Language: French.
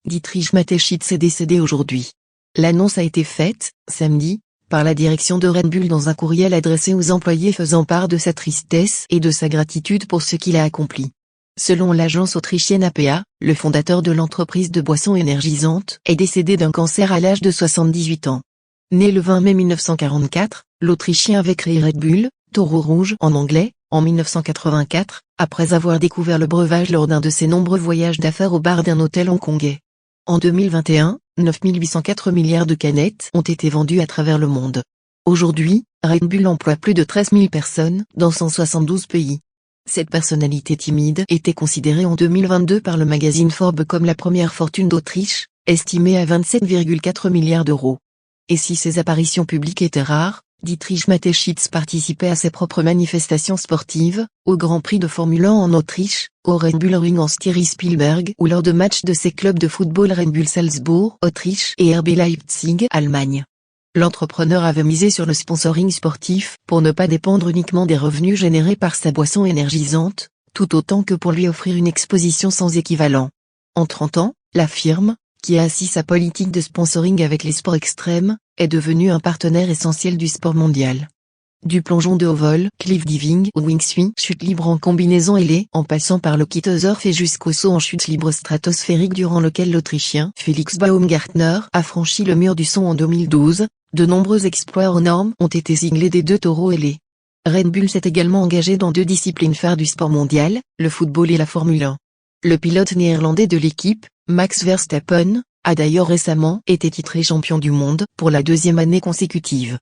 Dietrich Mateschitz est décédé aujourd'hui. L'annonce a été faite, samedi, par la direction de Red Bull dans un courriel adressé aux employés faisant part de sa tristesse et de sa gratitude pour ce qu'il a accompli. Selon l'agence autrichienne APA, le fondateur de l'entreprise de boissons énergisantes est décédé d'un cancer à l'âge de 78 ans. Né le 20 mai 1944, l'Autrichien avait créé Red Bull, Taureau Rouge en anglais, en 1984, après avoir découvert le breuvage lors d'un de ses nombreux voyages d'affaires au bar d'un hôtel hongkongais. En 2021, 9 804 milliards de canettes ont été vendues à travers le monde. Aujourd'hui, Red Bull emploie plus de 13 000 personnes dans 172 pays. Cette personnalité timide était considérée en 2022 par le magazine Forbes comme la première fortune d'Autriche, estimée à 27,4 milliards d'euros. Et si ses apparitions publiques étaient rares, Dietrich Mateschitz participait à ses propres manifestations sportives, au Grand Prix de Formule 1 en Autriche, au Red Bull Ring en Styrie Spielberg ou lors de matchs de ses clubs de football Red Bull Salzbourg, Autriche et RB Leipzig, Allemagne. L'entrepreneur avait misé sur le sponsoring sportif pour ne pas dépendre uniquement des revenus générés par sa boisson énergisante, tout autant que pour lui offrir une exposition sans équivalent. En 30 ans, la firme, qui a assis sa politique de sponsoring avec les sports extrêmes, est devenue un partenaire essentiel du sport mondial. Du plongeon de haut vol, cliff diving ou wingsuit, chute libre en combinaison ailée, en passant par le kitesurf et jusqu'au saut en chute libre stratosphérique durant lequel l'Autrichien Felix Baumgartner a franchi le mur du son en 2012, de nombreux exploits hors normes ont été signés des deux taureaux ailés. Red Bull s'est également engagé dans deux disciplines phares du sport mondial, le football et la Formule 1. Le pilote néerlandais de l'équipe, Max Verstappen, a d'ailleurs récemment été titré champion du monde pour la deuxième année consécutive.